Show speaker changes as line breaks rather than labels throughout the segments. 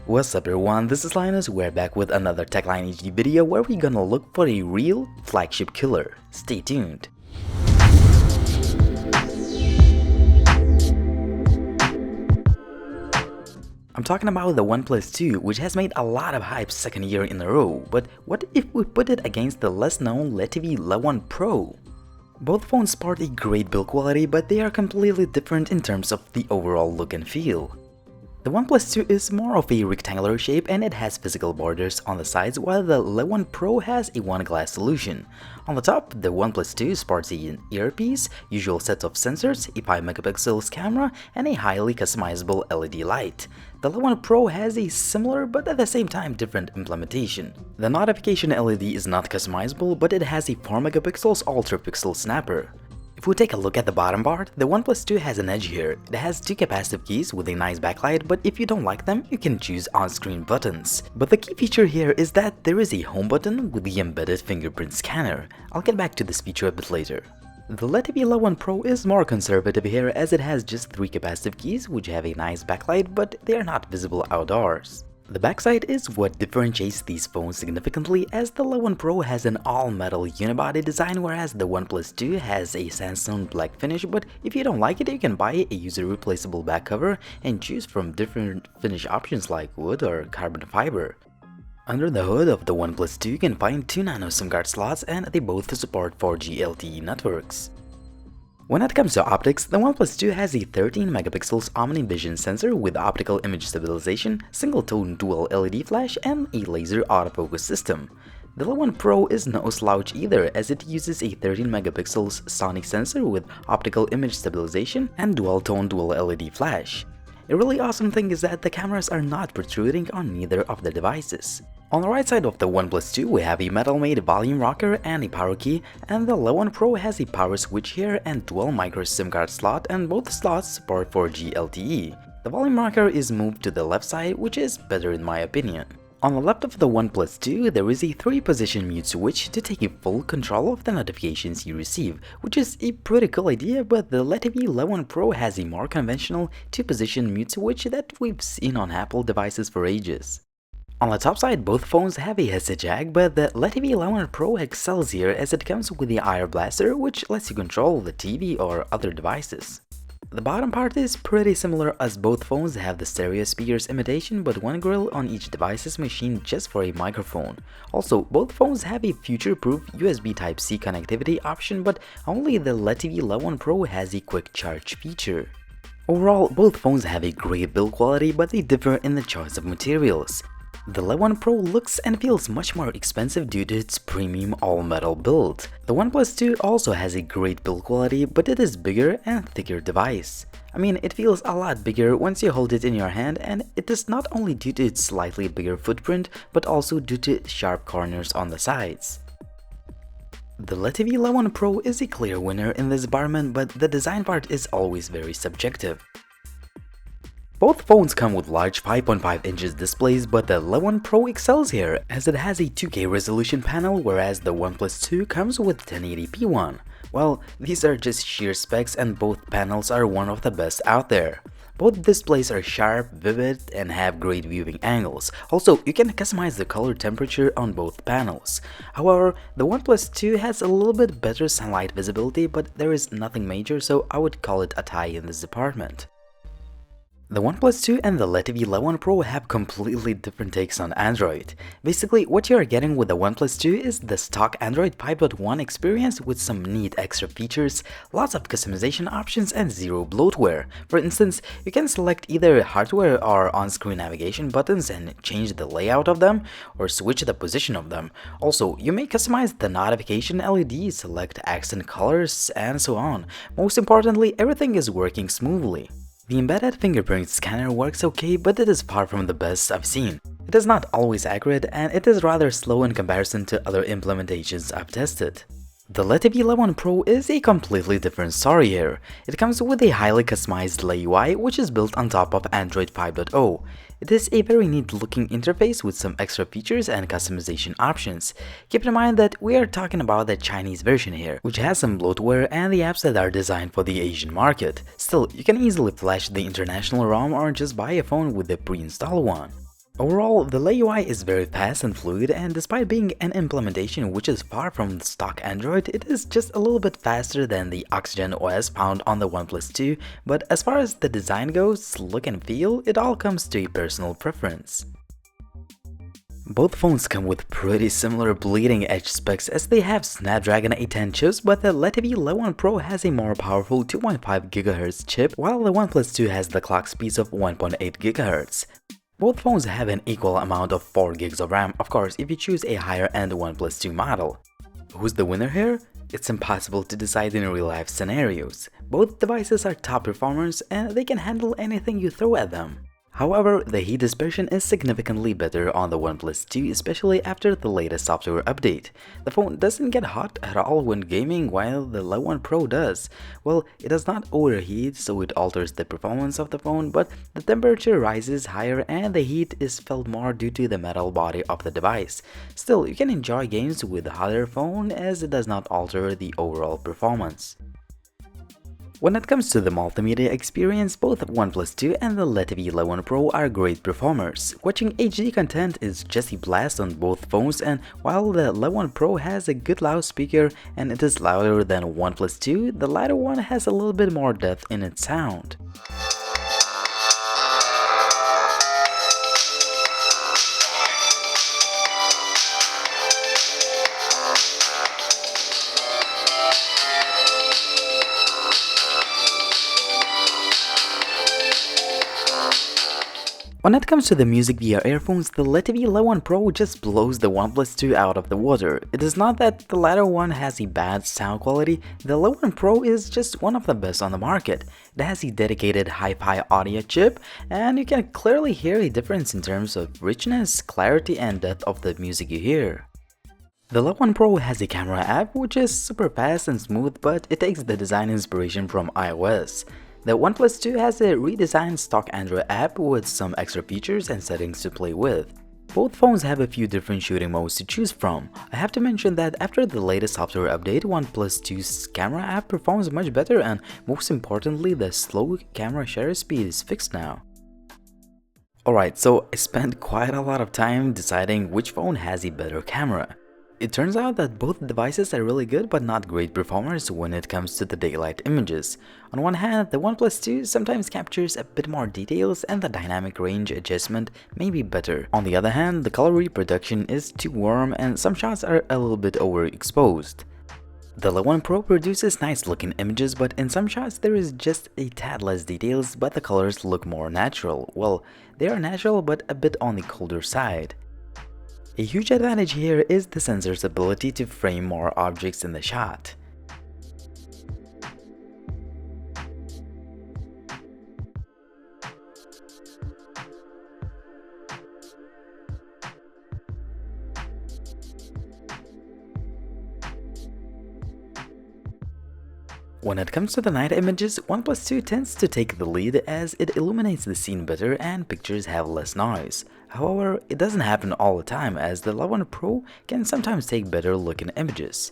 What's up everyone, this is Linus. We're back with another TechLine HD video where we're gonna look for a real flagship killer. Stay tuned. I'm talking about the OnePlus 2, which has made a lot of hype second year in a row, but what if we put it against the less known Letv L1 Pro? Both phones sport a great build quality, but they are completely different in terms of the overall look and feel. The OnePlus 2 is more of a rectangular shape and it has physical borders on the sides, while the L1 Pro has a one-glass solution. On the top, the OnePlus 2 sports an earpiece, usual set of sensors, a 5-megapixel camera, and a highly customizable LED light. The L1 Pro has a similar but at the same time different implementation. The notification LED is not customizable, but it has a 4-megapixel ultra-pixel snapper. If we take a look at the bottom part, the OnePlus 2 has an edge here. It has two capacitive keys with a nice backlight, but if you don't like them, you can choose on-screen buttons. But the key feature here is that there is a home button with the embedded fingerprint scanner. I'll get back to this feature a bit later. The Letv L1 Pro is more conservative here as it has just 3 capacitive keys which have a nice backlight, but they are not visible outdoors. The backside is what differentiates these phones significantly, as the L1 Pro has an all-metal unibody design, whereas the OnePlus 2 has a sandstone black finish, but if you don't like it, you can buy a user-replaceable back cover and choose from different finish options like wood or carbon fiber. Under the hood of the OnePlus 2, you can find 2 nano SIM card slots and they both support 4G LTE networks. When it comes to optics, the OnePlus 2 has a 13-megapixel OmniVision sensor with optical image stabilization, single-tone dual LED flash, and a laser autofocus system. The L1 Pro is no slouch either, as it uses a 13-megapixel sonic sensor with optical image stabilization and dual-tone dual LED flash. A really awesome thing is that the cameras are not protruding on neither of the devices. On the right side of the OnePlus 2, we have a metal-made volume rocker and a power key, and the L1 Pro has a power switch here and dual micro SIM card slot, and both slots support 4G LTE. The volume rocker is moved to the left side, which is better in my opinion. On the left of the OnePlus 2, there is a 3-position mute switch to take full control of the notifications you receive, which is a pretty cool idea, but the Letv L1 Pro has a more conventional 2-position mute switch that we've seen on Apple devices for ages. On the top side, both phones have a headset jack, but the Letv L1 Pro excels here as it comes with the IR blaster, which lets you control the TV or other devices. The bottom part is pretty similar, as both phones have the stereo speakers imitation, but one grill on each device is machined just for a microphone. Also, both phones have a future-proof USB Type-C connectivity option, but only the Letv L1 Pro has a quick charge feature. Overall, both phones have a great build quality, but they differ in the choice of materials. The L1 Pro looks and feels much more expensive due to its premium all-metal build. The OnePlus 2 also has a great build quality, but it is bigger and thicker device. I mean, it feels a lot bigger once you hold it in your hand, and it is not only due to its slightly bigger footprint, but also due to sharp corners on the sides. The Letv L1 Pro is a clear winner in this department, but the design part is always very subjective. Both phones come with large 5.5 inches displays, but the L1 Pro excels here as it has a 2K resolution panel, whereas the OnePlus 2 comes with 1080p one. Well, these are just sheer specs and both panels are one of the best out there. Both displays are sharp, vivid, and have great viewing angles. Also, you can customize the color temperature on both panels. However, the OnePlus 2 has a little bit better sunlight visibility, but there is nothing major, so I would call it a tie in this department. The OnePlus 2 and the Letv L1 Pro have completely different takes on Android. Basically, what you are getting with the OnePlus 2 is the stock Android 5.1 experience with some neat extra features, lots of customization options, and zero bloatware. For instance, you can select either hardware or on-screen navigation buttons and change the layout of them, or switch the position of them. Also, you may customize the notification LED, select accent colors, and so on. Most importantly, everything is working smoothly. The embedded fingerprint scanner works okay, but it is far from the best I've seen. It is not always accurate, and it is rather slow in comparison to other implementations I've tested. The Letv L1 Pro is a completely different story here. It comes with a highly customized UI which is built on top of Android 5.0. It is a very neat looking interface with some extra features and customization options. Keep in mind that we are talking about the Chinese version here, which has some bloatware and the apps that are designed for the Asian market. Still, you can easily flash the international ROM or just buy a phone with the pre-installed one. Overall, the LUI is very fast and fluid, and despite being an implementation which is far from the stock Android, it is just a little bit faster than the Oxygen OS found on the OnePlus 2, but as far as the design goes, look and feel, it all comes to a personal preference. Both phones come with pretty similar bleeding edge specs as they have Snapdragon 810 chips, but the Letv L1 Pro has a more powerful 2.5 GHz chip, while the OnePlus 2 has the clock speeds of 1.8 GHz. Both phones have an equal amount of 4 GB of RAM, of course, if you choose a higher-end OnePlus 2 model. Who's the winner here? It's impossible to decide in real-life scenarios. Both devices are top performers and they can handle anything you throw at them. However, the heat dissipation is significantly better on the OnePlus 2, especially after the latest software update. The phone doesn't get hot at all when gaming, while the L1 Pro does. Well, it does not overheat, so it alters the performance of the phone, but the temperature rises higher and the heat is felt more due to the metal body of the device. Still, you can enjoy games with the hotter phone as it does not alter the overall performance. When it comes to the multimedia experience, both OnePlus 2 and the Letv L1 Pro are great performers. Watching HD content is just a blast on both phones, and while the L1 Pro has a good loudspeaker and it is louder than OnePlus 2, the latter one has a little bit more depth in its sound. When it comes to the music via earphones, the Letv L1 Pro just blows the OnePlus 2 out of the water. It is not that the latter one has a bad sound quality, the L1 Pro is just one of the best on the market. It has a dedicated hi-fi audio chip, and you can clearly hear a difference in terms of richness, clarity, and depth of the music you hear. The L1 Pro has a camera app which is super fast and smooth, but it takes the design inspiration from iOS. The OnePlus 2 has a redesigned stock Android app with some extra features and settings to play with. Both phones have a few different shooting modes to choose from. I have to mention that after the latest software update, OnePlus 2's camera app performs much better, and most importantly, the slow camera shutter speed is fixed now. Alright, so I spent quite a lot of time deciding which phone has a better camera. It turns out that both devices are really good but not great performers when it comes to the daylight images. On one hand, the OnePlus 2 sometimes captures a bit more details and the dynamic range adjustment may be better. On the other hand, the color reproduction is too warm and some shots are a little bit overexposed. The L1 Pro produces nice looking images, but in some shots there is just a tad less details but the colors look more natural. Well, they are natural but a bit on the colder side. A huge advantage here is the sensor's ability to frame more objects in the shot. When it comes to the night images, OnePlus 2 tends to take the lead as it illuminates the scene better and pictures have less noise. However, it doesn't happen all the time as the L1 Pro can sometimes take better looking images.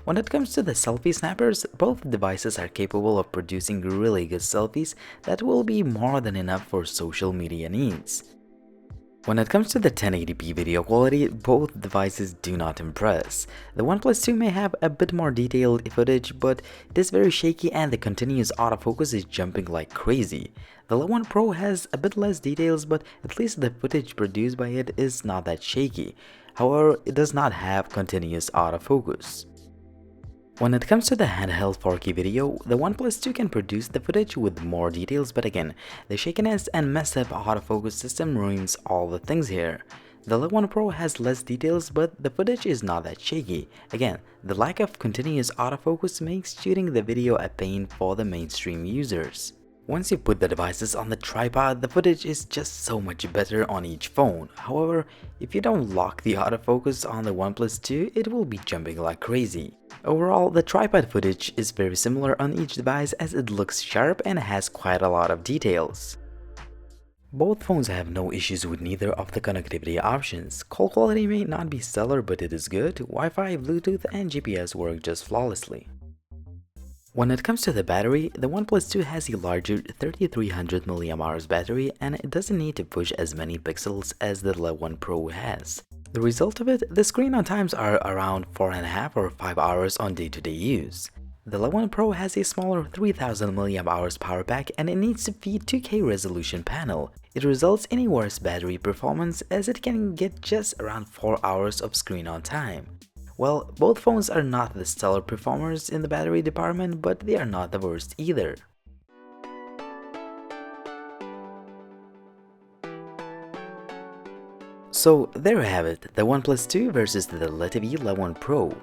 When it comes to the selfie snappers, both devices are capable of producing really good selfies that will be more than enough for social media needs. When it comes to the 1080p video quality, both devices do not impress. The OnePlus 2 may have a bit more detailed footage, but it is very shaky and the continuous autofocus is jumping like crazy. The L1 Pro has a bit less details, but at least the footage produced by it is not that shaky. However, it does not have continuous autofocus. When it comes to the handheld 4K video, the OnePlus 2 can produce the footage with more details, but again, the shakiness and messed up autofocus system ruins all the things here. The L1 Pro has less details, but the footage is not that shaky. Again, the lack of continuous autofocus makes shooting the video a pain for the mainstream users. Once you put the devices on the tripod, the footage is just so much better on each phone. However, if you don't lock the autofocus on the OnePlus 2, it will be jumping like crazy. Overall, the tripod footage is very similar on each device as it looks sharp and has quite a lot of details. Both phones have no issues with neither of the connectivity options. Call quality may not be stellar, but it is good. Wi-Fi, Bluetooth, and GPS work just flawlessly. When it comes to the battery, the OnePlus 2 has a larger 3300 mAh battery and it doesn't need to push as many pixels as the Letv Pro has. The result of it, the screen on times are around 4.5 or 5 hours on day-to-day use. The Letv Pro has a smaller 3000 mAh power pack and it needs to feed 2K resolution panel. It results in a worse battery performance as it can get just around 4 hours of screen on time. Well, both phones are not the stellar performers in the battery department, but they are not the worst either. So there you have it, the OnePlus 2 versus the Letv Pro.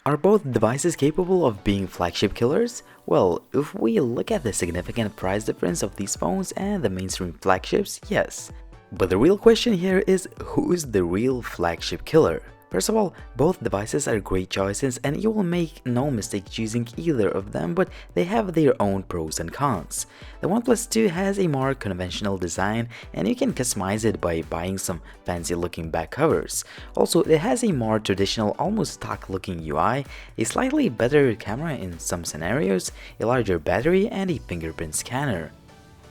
Are both devices capable of being flagship killers? Well, if we look at the significant price difference of these phones and the mainstream flagships, yes. But the real question here is, who is the real flagship killer? First of all, both devices are great choices and you will make no mistake choosing either of them, but they have their own pros and cons. The OnePlus 2 has a more conventional design and you can customize it by buying some fancy looking back covers. Also, it has a more traditional, almost stock looking UI, a slightly better camera in some scenarios, a larger battery and a fingerprint scanner.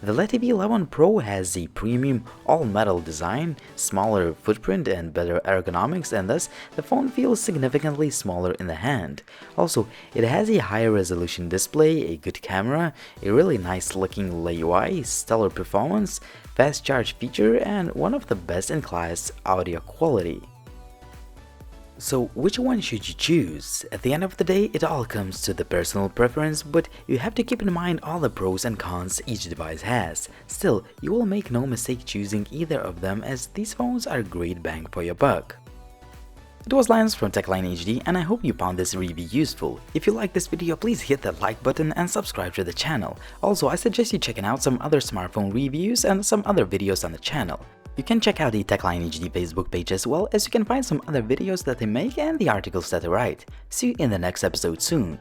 The Letv Pro has a premium all-metal design, smaller footprint and better ergonomics, and thus the phone feels significantly smaller in the hand. Also, it has a higher resolution display, a good camera, a really nice looking UI, stellar performance, fast charge feature, and one of the best in class audio quality. So which one should you choose? At the end of the day, it all comes to the personal preference, but you have to keep in mind all the pros and cons each device has. Still, you will make no mistake choosing either of them as these phones are great bang for your buck. It was Lance from TechLine HD and I hope you found this review useful. If you like this video, please hit that like button and subscribe to the channel. Also, I suggest you checking out some other smartphone reviews and some other videos on the channel. You can check out the TechLine HD Facebook page as well, as you can find some other videos that they make and the articles that they write. See you in the next episode soon.